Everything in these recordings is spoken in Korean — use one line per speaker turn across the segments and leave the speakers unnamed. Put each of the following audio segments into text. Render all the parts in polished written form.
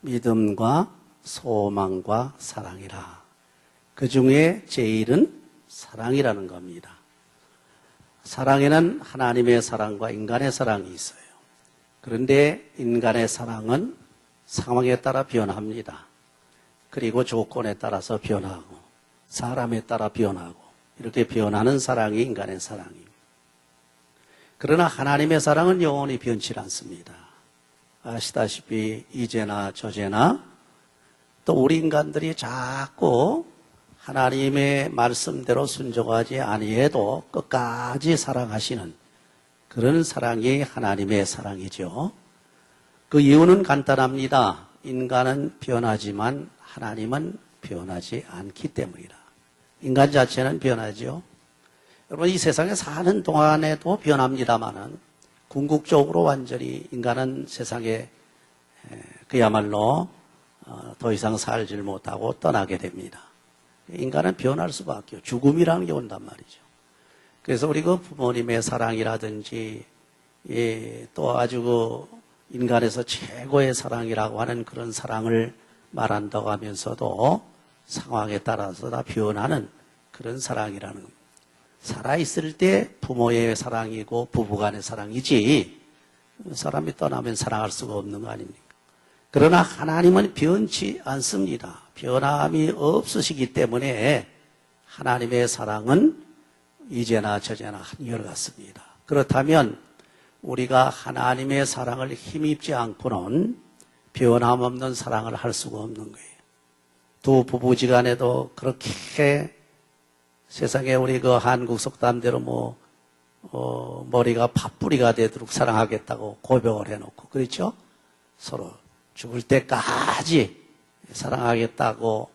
믿음과 소망과 사랑이라. 그 중에 제일은 사랑이라는 겁니다. 사랑에는 하나님의 사랑과 인간의 사랑이 있어요. 그런데 인간의 사랑은 상황에 따라 변합니다. 그리고 조건에 따라서 변하고 사람에 따라 변하고 이렇게 변하는 사랑이 인간의 사랑입니다. 그러나 하나님의 사랑은 영원히 변치 않습니다. 아시다시피 이제나 저제나 또 우리 인간들이 자꾸 하나님의 말씀대로 순종하지 아니해도 끝까지 사랑하시는 그런 사랑이 하나님의 사랑이죠. 그 이유는 간단합니다. 인간은 변하지만 하나님은 변하지 않기 때문이다. 인간 자체는 변하죠. 여러분 이 세상에 사는 동안에도 변합니다만은 궁극적으로 완전히 인간은 세상에 그야말로 더 이상 살질 못하고 떠나게 됩니다. 인간은 변할 수밖에 없어요. 죽음이라는 게 온단 말이죠. 그래서 우리 그 부모님의 사랑이라든지 또 아주 그 인간에서 최고의 사랑이라고 하는 그런 사랑을 말한다고 하면서도 상황에 따라서 다 변하는 그런 사랑이라는 겁니다. 살아있을 때 부모의 사랑이고 부부간의 사랑이지 사람이 떠나면 사랑할 수가 없는 거 아닙니까? 그러나 하나님은 변치 않습니다. 변함이 없으시기 때문에 하나님의 사랑은 이제나 저제나 한결같습니다. 그렇다면 우리가 하나님의 사랑을 힘입지 않고는 변함없는 사랑을 할 수가 없는 거예요. 두 부부지간에도 그렇게 세상에 우리 그 한국 속담대로 머리가 팥뿌리가 되도록 사랑하겠다고 고백을 해놓고 그렇죠? 서로 죽을 때까지 사랑하겠다고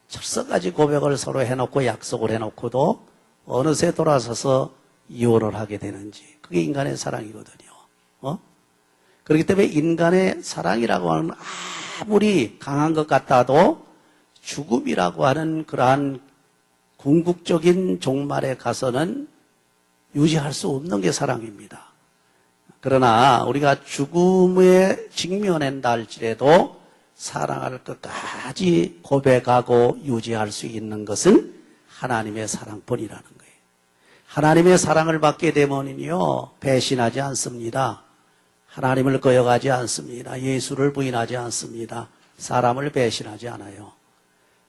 철석까지 고백을 서로 해놓고 약속을 해놓고도 어느새 돌아서서 이혼을 하게 되는지 그게 인간의 사랑이거든요. 그렇기 때문에 인간의 사랑이라고 하는 아무리 강한 것 같아도 죽음이라고 하는 그러한 궁극적인 종말에 가서는 유지할 수 없는 게 사랑입니다. 그러나 우리가 죽음에 직면한다 할지라도 사랑할 것까지 고백하고 유지할 수 있는 것은 하나님의 사랑뿐이라는 거예요. 하나님의 사랑을 받게 되면요 배신하지 않습니다. 하나님을 거역하지 않습니다. 예수를 부인하지 않습니다. 사람을 배신하지 않아요.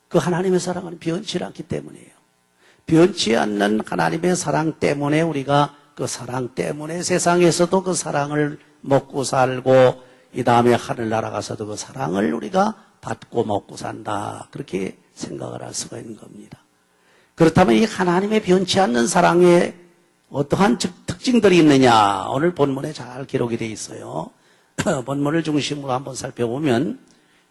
그 하나님의 사랑은 변치 않기 때문이에요. 변치 않는 하나님의 사랑 때문에 우리가 그 사랑 때문에 세상에서도 그 사랑을 먹고 살고 이 다음에 하늘나라 가서도 그 사랑을 우리가 받고 먹고 산다. 그렇게 생각을 할 수가 있는 겁니다. 그렇다면 이 하나님의 변치 않는 사랑에 어떠한 특징들이 있느냐 오늘 본문에 잘 기록이 되어 있어요. 본문을 중심으로 한번 살펴보면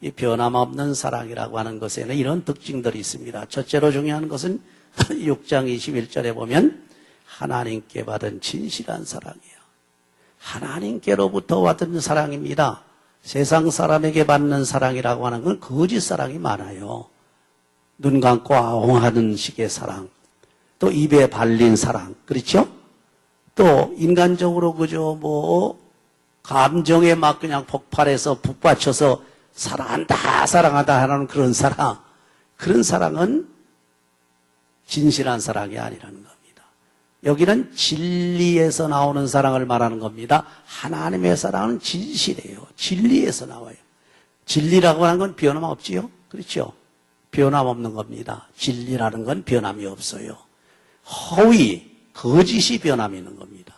이 변함없는 사랑이라고 하는 것에는 이런 특징들이 있습니다. 첫째로 중요한 것은 6장 21절에 보면 하나님께 받은 진실한 사랑이에요. 하나님께로부터 받은 사랑입니다. 세상 사람에게 받는 사랑이라고 하는 건 거짓 사랑이 많아요. 눈 감고 아웅하는 식의 사랑, 또 입에 발린 사랑, 그렇죠? 또 인간적으로 그저 감정에 막 그냥 폭발해서 북받쳐서 사랑한다 사랑한다 하는 그런 사랑, 그런 사랑은 진실한 사랑이 아니라는 겁니다. 여기는 진리에서 나오는 사랑을 말하는 겁니다. 하나님의 사랑은 진실이에요. 진리에서 나와요. 진리라고 하는 건 변함없지요. 그렇죠? 변함없는 겁니다. 진리라는 건 변함이 없어요. 허위, 거짓이 변함이 있는 겁니다.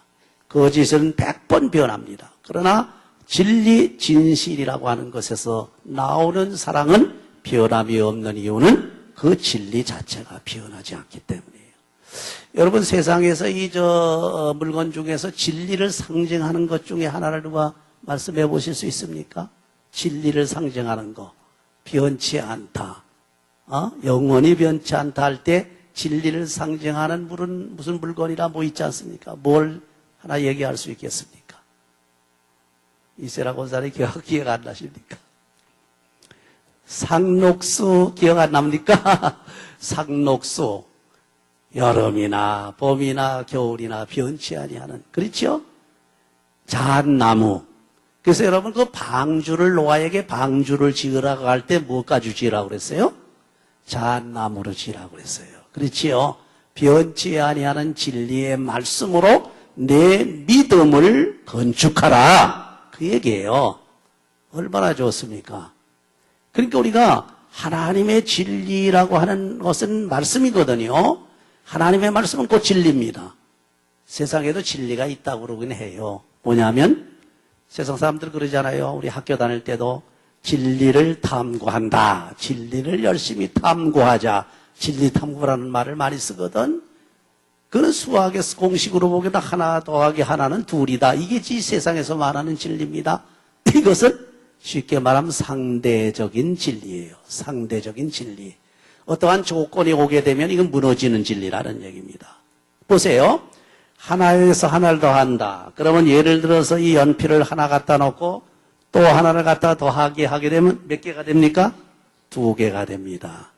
거짓은 100번 변합니다. 그러나 진리, 진실이라고 하는 것에서 나오는 사랑은 변함이 없는 이유는 그 진리 자체가 변하지 않기 때문이에요. 여러분 세상에서 물건 중에서 진리를 상징하는 것 중에 하나를 누가 말씀해 보실 수 있습니까? 진리를 상징하는 거. 변치 않다. 영원히 변치 않다 할 때 진리를 상징하는 무슨 물건이라 있지 않습니까? 뭘 하나 얘기할 수 있겠습니까? 이세라 곤사리 기억 안 나십니까? 상록수 기억 안 납니까? 상록수. 여름이나 봄이나 겨울이나 변치 아니하는, 그렇죠? 잣나무. 그래서 여러분 그 방주를 노아에게 방주를 지으라고 할 때 무엇까지 지으라고 그랬어요? 잣나무로 지으라고 그랬어요. 그렇지요? 변치 아니하는 진리의 말씀으로 내 믿음을 건축하라. 그 얘기예요. 얼마나 좋습니까? 그러니까 우리가 하나님의 진리라고 하는 것은 말씀이거든요. 하나님의 말씀은 곧 진리입니다. 세상에도 진리가 있다고 그러긴 해요. 뭐냐면 세상 사람들 그러잖아요. 우리 학교 다닐 때도 진리를 탐구한다. 진리를 열심히 탐구하자. 진리 탐구라는 말을 많이 쓰거든. 그는 수학에서 공식으로 보기에도 하나 더하기 하나는 둘이다. 이게 이 세상에서 말하는 진리입니다. 이것은 쉽게 말하면 상대적인 진리예요. 상대적인 진리. 어떠한 조건이 오게 되면 이건 무너지는 진리라는 얘기입니다. 보세요. 하나에서 하나를 더한다. 그러면 예를 들어서 이 연필을 하나 갖다 놓고 또 하나를 갖다 더하게 하게 되면 몇 개가 됩니까? 2개가 됩니다.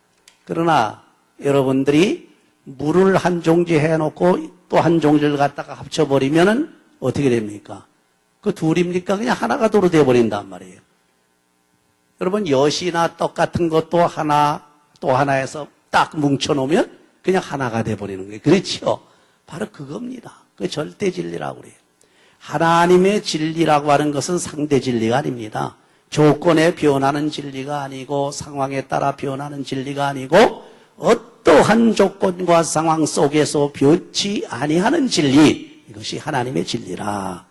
그러나 여러분들이 물을 한 종지 해놓고 또 한 종지를 갖다가 합쳐버리면은 어떻게 됩니까? 그 둘입니까? 그냥 하나가 도로 돼버린단 말이에요. 여러분 엿이나 떡 같은 것도 하나 또 하나에서 딱 뭉쳐놓으면 그냥 하나가 돼버리는 거예요. 그렇죠? 바로 그겁니다. 그 절대 진리라고 그래요. 하나님의 진리라고 하는 것은 상대 진리가 아닙니다. 조건에 변하는 진리가 아니고 상황에 따라 변하는 진리가 아니고 어떠한 조건과 상황 속에서 변치 아니하는 진리, 이것이 하나님의 진리라.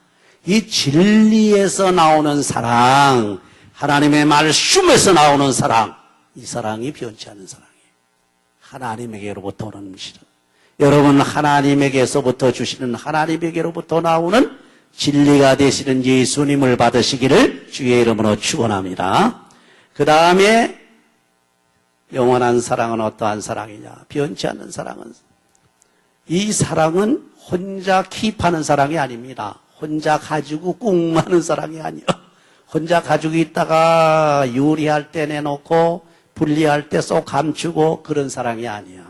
이 진리에서 나오는 사랑, 하나님의 말씀에서 나오는 사랑, 이 사랑이 변치 않는 사랑이에요. 하나님에게로부터 오는 것이죠. 여러분 하나님에게서부터 주시는 하나님에게로부터 나오는 진리가 되시는 예수님을 받으시기를 주의 이름으로 축원합니다. 그 다음에 영원한 사랑은 어떠한 사랑이냐? 변치 않는 사랑은, 이 사랑은 혼자 킵하는 사랑이 아닙니다. 혼자 가지고 꿍하는 사랑이 아니에요. 혼자 가지고 있다가 유리할 때 내놓고 분리할 때 쏙 감추고 그런 사랑이 아니야.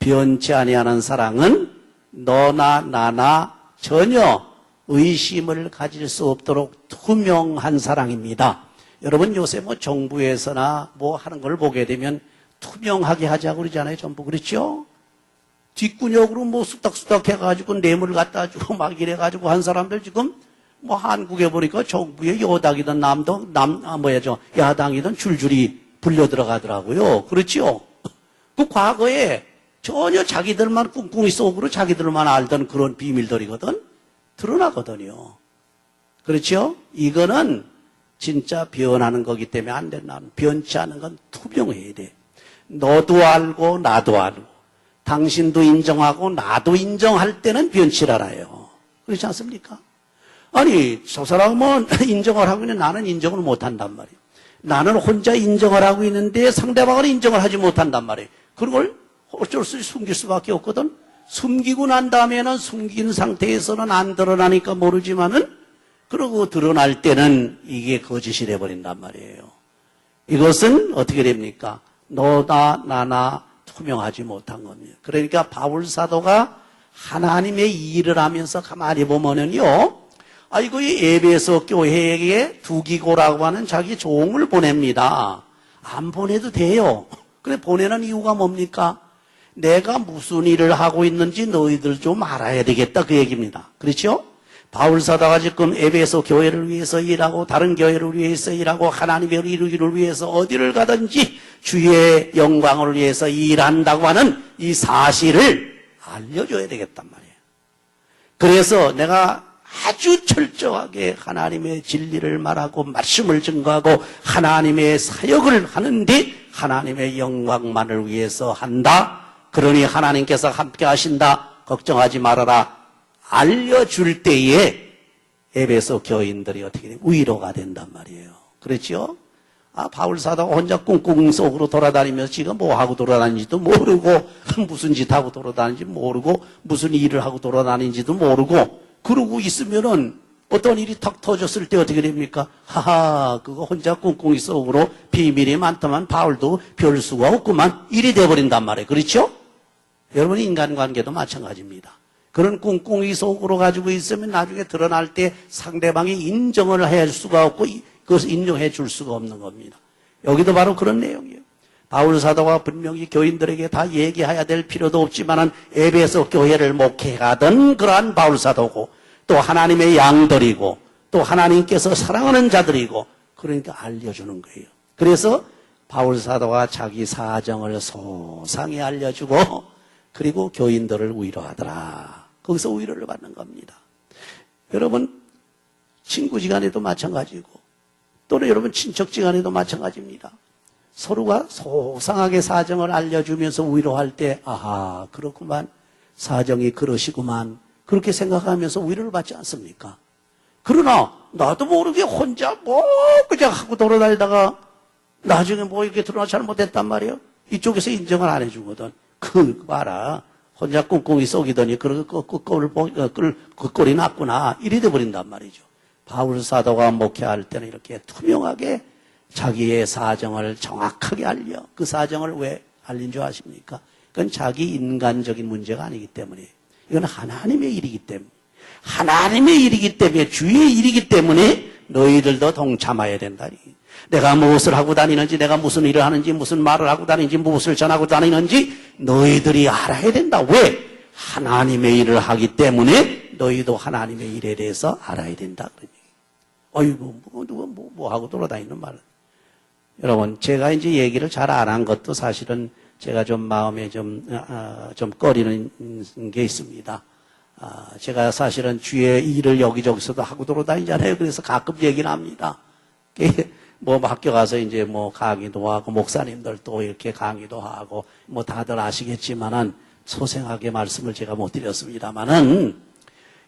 변치 아니하는 사랑은 너나 나나 전혀 의심을 가질 수 없도록 투명한 사랑입니다. 여러분 요새 뭐 정부에서나 뭐 하는 걸 보게 되면 투명하게 하자고 그러잖아요. 전부 그렇죠? 뒷구녕으로 뭐 수닥수닥 해가지고 뇌물 갖다 주고 막 이래가지고 한 사람들 지금 뭐 한국에 보니까 정부의 여당이든 야당이든 줄줄이 불려 들어가더라고요. 그렇죠? 그 과거에 전혀 자기들만 꿍꿍이 속으로 자기들만 알던 그런 비밀들이거든. 드러나거든요. 그렇죠? 이거는 진짜 변하는 거기 때문에 안 된다. 변치 않은 건 투명해야 돼. 너도 알고 나도 알고 당신도 인정하고 나도 인정할 때는 변치 않아요. 그렇지 않습니까? 아니 저 사람은 인정을 하고 있는데 나는 인정을 못한단 말이에요. 나는 혼자 인정을 하고 있는데 상대방은 인정을 하지 못한단 말이에요. 그걸 어쩔 수 없이 숨길 수밖에 없거든. 숨기고 난 다음에는 숨긴 상태에서는 안 드러나니까 모르지만은 그러고 드러날 때는 이게 거짓이 돼버린단 말이에요. 이것은 어떻게 됩니까? 너나 나나 투명하지 못한 겁니다. 그러니까 바울 사도가 하나님의 일을 하면서 가만히 보면은요, 이거 이 에베소 교회에게 두기고라고 하는 자기 종을 보냅니다. 안 보내도 돼요. 그래 보내는 이유가 뭡니까? 내가 무슨 일을 하고 있는지 너희들 좀 알아야 되겠다 그 얘기입니다. 그렇죠? 바울 사도가 지금 에베소 교회를 위해서 일하고 다른 교회를 위해서 일하고 하나님의 이루기를 위해서 어디를 가든지 주의 영광을 위해서 일한다고 하는 이 사실을 알려줘야 되겠단 말이에요. 그래서 내가 아주 철저하게 하나님의 진리를 말하고 말씀을 증거하고 하나님의 사역을 하는데 하나님의 영광만을 위해서 한다. 그러니 하나님께서 함께 하신다. 걱정하지 말아라. 알려줄 때에 에베소 교인들이 어떻게 되면 위로가 된단 말이에요. 그렇죠? 바울 사도가 혼자 꿍꿍 속으로 돌아다니면서 지가 뭐 하고 돌아다니는지도 모르고 무슨 짓 하고 돌아다니는지 모르고 무슨 일을 하고 돌아다니는지도 모르고 그러고 있으면은 어떤 일이 탁 터졌을 때 어떻게 됩니까? 하하, 그거 혼자 꿍꿍이 속으로 비밀이 많다만 바울도 별 수가 없구만. 일이 돼버린단 말이에요. 그렇죠? 여러분 인간관계도 마찬가지입니다. 그런 꿍꿍이 속으로 가지고 있으면 나중에 드러날 때 상대방이 인정을 할 수가 없고 그것을 인정해 줄 수가 없는 겁니다. 여기도 바로 그런 내용이에요. 바울 사도가 분명히 교인들에게 다 얘기해야 될 필요도 없지만은 에베소 교회를 목회하던 그러한 바울 사도고 또 하나님의 양들이고 또 하나님께서 사랑하는 자들이고 그러니까 알려주는 거예요. 그래서 바울 사도가 자기 사정을 소상히 알려주고 그리고 교인들을 위로하더라. 거기서 위로를 받는 겁니다. 여러분 친구지간에도 마찬가지고 또 여러분 친척지간에도 마찬가지입니다. 서로가 소상하게 사정을 알려주면서 위로할 때 아하 그렇구만 사정이 그러시구만 그렇게 생각하면서 위로를 받지 않습니까? 그러나 나도 모르게 혼자 그냥 하고 돌아다니다가 나중에 이렇게 드러나 잘못했단 말이에요. 이쪽에서 인정을 안 해주거든. 그 봐라 혼자 꿍꿍이 썩이더니 그 꼴이 났구나 이래 돼버린단 말이죠. 바울 사도가 목회할 때는 이렇게 투명하게 자기의 사정을 정확하게 알려. 그 사정을 왜 알린 줄 아십니까? 그건 자기 인간적인 문제가 아니기 때문에 이건 하나님의 일이기 때문에 하나님의 일이기 때문에 주의 일이기 때문에 너희들도 동참해야 된다. 내가 무엇을 하고 다니는지 내가 무슨 일을 하는지 무슨 말을 하고 다니는지 무엇을 전하고 다니는지 너희들이 알아야 된다. 왜? 하나님의 일을 하기 때문에 너희도 하나님의 일에 대해서 알아야 된다. 어이구 누가 뭐 하고 돌아다니는 말은. 여러분 제가 이제 얘기를 잘 안 한 것도 사실은 제가 좀 마음에 좀 꺼리는 게 있습니다. 제가 사실은 주의 일을 여기저기서도 하고 돌아다니잖아요. 그래서 가끔 얘기는 합니다. 학교 가서 이제 강의도 하고 목사님들도 이렇게 강의도 하고 다들 아시겠지만은 소생하게 말씀을 제가 못 드렸습니다만은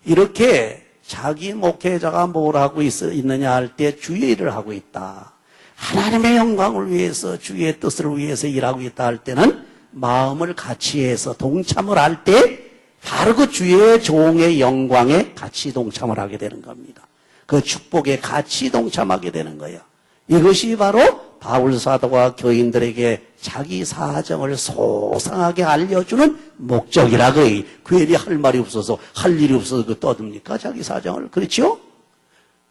이렇게 자기 목회자가 뭘 하고 있느냐 할 때 주의 일을 하고 있다. 하나님의 영광을 위해서 주의 뜻을 위해서 일하고 있다 할 때는 마음을 같이 해서 동참을 할 때 바로 그 주의 종의 영광에 같이 동참을 하게 되는 겁니다. 그 축복에 같이 동참하게 되는 거예요. 이것이 바로 바울 사도가 교인들에게 자기 사정을 소상하게 알려주는 목적이라고요. 괜히 할 말이 없어서 할 일이 없어서 떠듭니까? 자기 사정을. 그렇죠?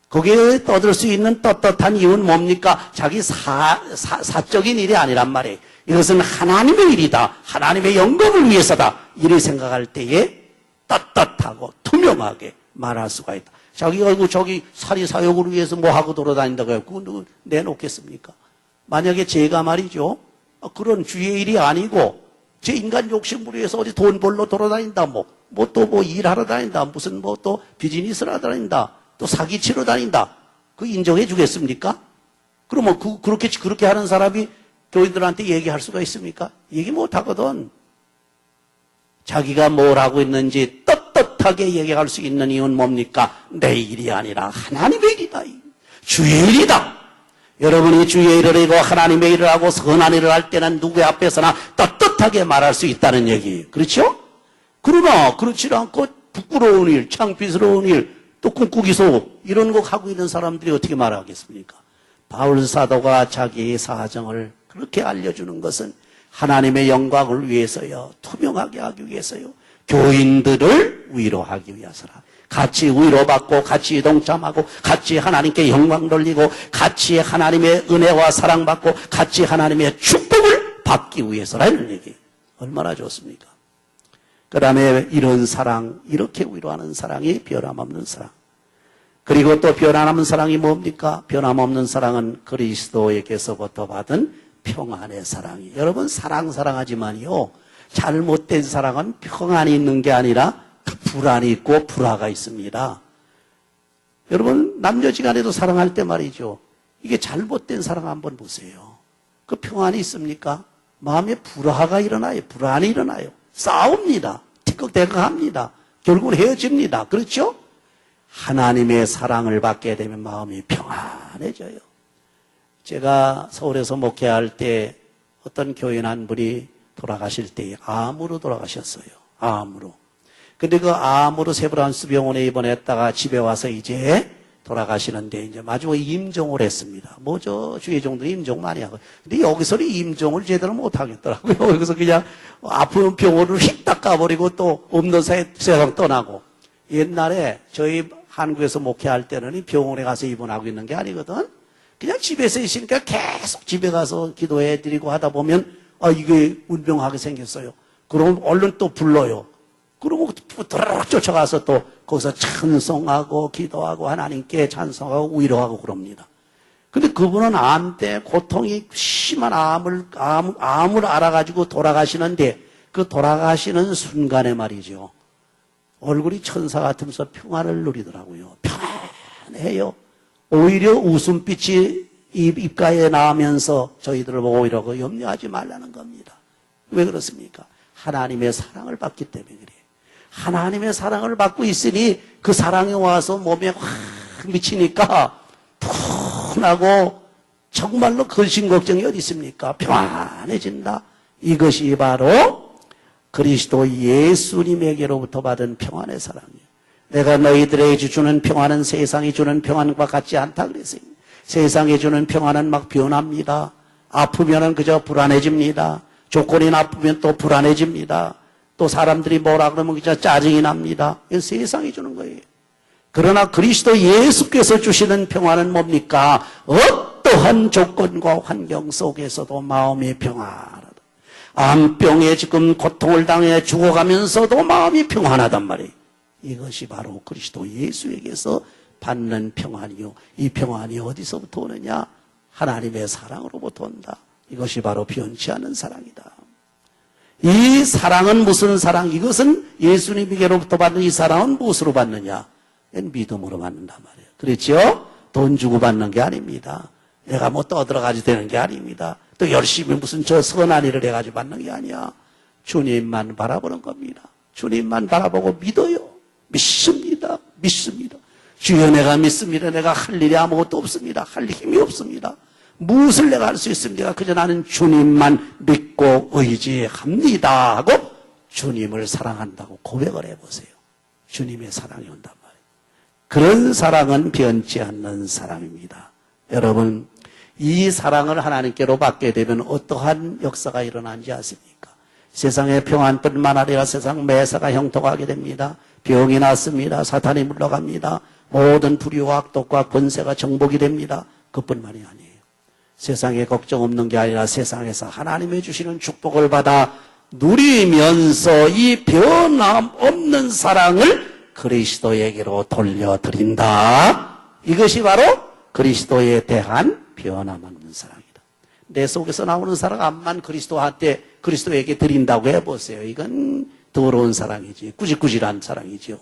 거기에 떠들 수 있는 떳떳한 이유는 뭡니까? 자기 사적인 일이 아니란 말이에요. 이것은 하나님의 일이다. 하나님의 영광을 위해서다. 이를 생각할 때에 떳떳하고 투명하게 말할 수가 있다. 자기가 저기 사리사욕을 위해서 하고 돌아다닌다고 해요. 그건 내놓겠습니까? 만약에 제가 말이죠. 그런 주의 일이 아니고 제 인간 욕심을 위해서 어디 돈 벌러 돌아다닌다. 또 일하러 다닌다. 무슨 또 비즈니스를 하러 다닌다. 또 사기치러 다닌다. 그 인정해 주겠습니까? 그러면 그렇게 하는 사람이 교인들한테 얘기할 수가 있습니까? 얘기 못 하거든. 자기가 뭘 하고 있는지 떳떳하게 얘기할 수 있는 이유는 뭡니까? 내 일이 아니라 하나님의 일이다. 주의 일이다. 여러분이 주의 일을 하고 하나님의 일을 하고 선한 일을 할 때는 누구의 앞에서나 떳떳하게 말할 수 있다는 얘기예요. 그렇죠? 그러나 그렇지 않고 부끄러운 일, 창피스러운 일, 또 꿍꿍이소 이런 거 하고 있는 사람들이 어떻게 말하겠습니까? 바울 사도가 자기의 사정을 그렇게 알려주는 것은 하나님의 영광을 위해서요. 투명하게 하기 위해서요. 교인들을 위로하기 위해서라. 같이 위로받고 같이 동참하고 같이 하나님께 영광 돌리고 같이 하나님의 은혜와 사랑받고 같이 하나님의 축복을 받기 위해서라는 얘기. 얼마나 좋습니까? 그 다음에 이런 사랑, 이렇게 위로하는 사랑이 변함없는 사랑. 그리고 또 변함없는 사랑이 뭡니까? 변함없는 사랑은 그리스도에게서부터 받은 평안의 사랑이. 여러분 사랑하지만요. 잘못된 사랑은 평안이 있는 게 아니라 불안이 있고 불화가 있습니다. 여러분 남녀지간에도 사랑할 때 말이죠. 이게 잘못된 사랑 한번 보세요. 그 평안이 있습니까? 마음에 불화가 일어나요. 불안이 일어나요. 싸웁니다. 티끌대각합니다. 결국은 헤어집니다. 그렇죠? 하나님의 사랑을 받게 되면 마음이 평안해져요. 제가 서울에서 목회할 때 어떤 교인 한 분이 돌아가실 때 암으로 돌아가셨어요. 암으로. 근데 그 암으로 세브란스 병원에 입원했다가 집에 와서 이제 돌아가시는데 이제 마지막에 임종을 했습니다. 뭐 저 주의종들이 임종 많이 하고. 근데 여기서는 임종을 제대로 못 하겠더라고요. 여기서 그냥 아픈 병원을 휙 닦아버리고 또 없는 세상 떠나고. 옛날에 저희 한국에서 목회할 때는 이 병원에 가서 입원하고 있는 게 아니거든. 그냥 집에서 있으니까 계속 집에 가서 기도해 드리고 하다 보면 이게 운명하게 생겼어요. 그럼 얼른 또 불러요. 그러고 드르륵 쫓아가서 또 거기서 찬송하고 기도하고 하나님께 찬송하고 위로하고 그럽니다. 근데 그분은 암 때 고통이 심한 암을 알아가지고 돌아가시는데 그 돌아가시는 순간에 말이죠. 얼굴이 천사 같으면서 평안을 누리더라고요. 평안해요. 오히려 웃음빛이 입가에 나오면서 저희들을 보고 이러고 염려하지 말라는 겁니다. 왜 그렇습니까? 하나님의 사랑을 받기 때문에 그래요. 하나님의 사랑을 받고 있으니 그 사랑이 와서 몸에 확 미치니까 푸근하고 정말로 근심 걱정이 어디 있습니까? 평안해진다. 이것이 바로 그리스도 예수님에게로부터 받은 평안의 사랑이에요. 내가 너희들에게 주는 평안은 세상이 주는 평안과 같지 않다 그랬어요. 세상에 주는 평안은 막 변합니다. 아프면은 그저 불안해집니다. 조건이 나쁘면 또 불안해집니다. 또 사람들이 뭐라 그러면 그저 짜증이 납니다. 이건 세상이 주는 거예요. 그러나 그리스도 예수께서 주시는 평안은 뭡니까? 어떠한 조건과 환경 속에서도 마음이 평안하다. 암병에 지금 고통을 당해 죽어가면서도 마음이 평안하단 말이에요. 이것이 바로 그리스도 예수에게서 받는 평안이요. 이 평안이 어디서부터 오느냐? 하나님의 사랑으로부터 온다. 이것이 바로 변치 않는 사랑이다. 이 사랑은 무슨 사랑? 이것은 예수님에게로부터 받는 이 사랑은 무엇으로 받느냐? 믿음으로 받는단 말이에요. 그렇죠? 돈 주고 받는 게 아닙니다. 내가 뭐 떠들어가지고 되는 게 아닙니다. 또 열심히 무슨 저 선한 일을 해가지고 받는 게 아니야. 주님만 바라보는 겁니다. 주님만 바라보고 믿어요. 믿습니다. 믿습니다. 주여 내가 믿습니다. 내가 할 일이 아무것도 없습니다. 할 힘이 없습니다. 무엇을 내가 할 수 있습니까? 그저 나는 주님만 믿고 의지합니다 하고 주님을 사랑한다고 고백을 해보세요. 주님의 사랑이 온단 말이에요. 그런 사랑은 변치 않는 사랑입니다. 여러분, 이 사랑을 하나님께로 받게 되면 어떠한 역사가 일어나는지 아십니까? 세상의 평안뿐만 아니라 세상 매사가 형통하게 됩니다. 병이 났습니다. 사탄이 물러갑니다. 모든 불의와 악독과 권세가 정복이 됩니다. 그뿐만이 아니에요. 세상에 걱정 없는 게 아니라 세상에서 하나님의 주시는 축복을 받아 누리면서 이 변함없는 사랑을 그리스도에게로 돌려드린다. 이것이 바로 그리스도에 대한 변함없는 사랑이다. 내 속에서 나오는 사랑 암만 그리스도에게 드린다고 해보세요. 이건 더러운 사랑이지. 꾸질꾸질한 사랑이죠.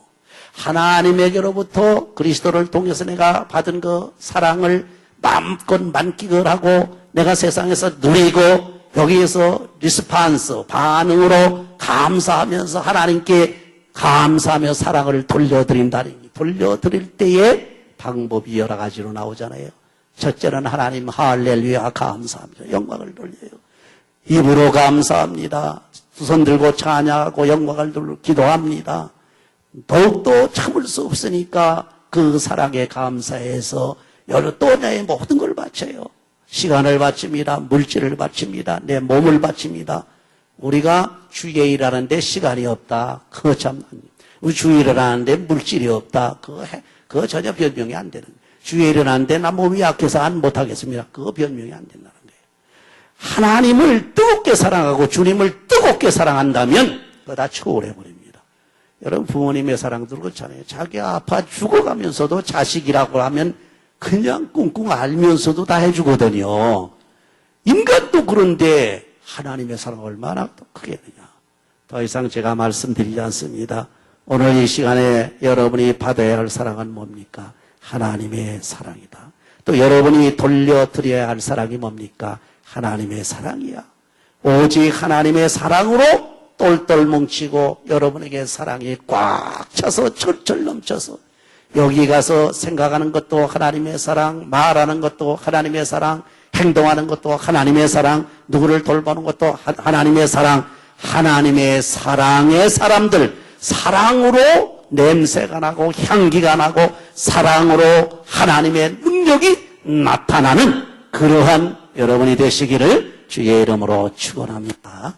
하나님에게로부터 그리스도를 통해서 내가 받은 그 사랑을 마음껏 만끽을 하고 내가 세상에서 누리고 여기에서 리스판스 반응으로 감사하면서 하나님께 감사하며 사랑을 돌려드린다니. 돌려드릴 때에 방법이 여러 가지로 나오잖아요. 첫째는 하나님 할렐루야 감사합니다. 영광을 돌려요. 입으로 감사합니다. 두 손 들고 찬양하고 영광을 돌려 기도합니다. 더욱더 참을 수 없으니까 그 사랑에 감사해서 또 내 모든 걸 바쳐요. 시간을 바칩니다. 물질을 바칩니다. 내 몸을 바칩니다. 우리가 주의 일하는데 시간이 없다. 그거 참, 우리 주의 일하는데 물질이 없다. 그거 전혀 변명이 안 되는 거예요. 주의 일하는데 나 몸이 약해서 안 못하겠습니다. 그거 변명이 안 된다는 거예요. 하나님을 뜨겁게 사랑하고 주님을 뜨겁게 사랑한다면 그거 다 초월해버립니다. 여러분 부모님의 사랑도 그렇잖아요. 자기 아파 죽어가면서도 자식이라고 하면 그냥 꿍꿍 알면서도 다 해주거든요. 인간도 그런데 하나님의 사랑은 얼마나 더 크겠느냐. 더 이상 제가 말씀드리지 않습니다. 오늘 이 시간에 여러분이 받아야 할 사랑은 뭡니까? 하나님의 사랑이다. 또 여러분이 돌려드려야 할 사랑이 뭡니까? 하나님의 사랑이야. 오직 하나님의 사랑으로 똘똘 뭉치고 여러분에게 사랑이 꽉 차서 철철 넘쳐서 여기 가서 생각하는 것도 하나님의 사랑, 말하는 것도 하나님의 사랑, 행동하는 것도 하나님의 사랑, 누구를 돌보는 것도 하나님의 사랑, 하나님의 사랑의 사람들, 사랑으로 냄새가 나고 향기가 나고 사랑으로 하나님의 능력이 나타나는 그러한 여러분이 되시기를 주의 이름으로 축원합니다.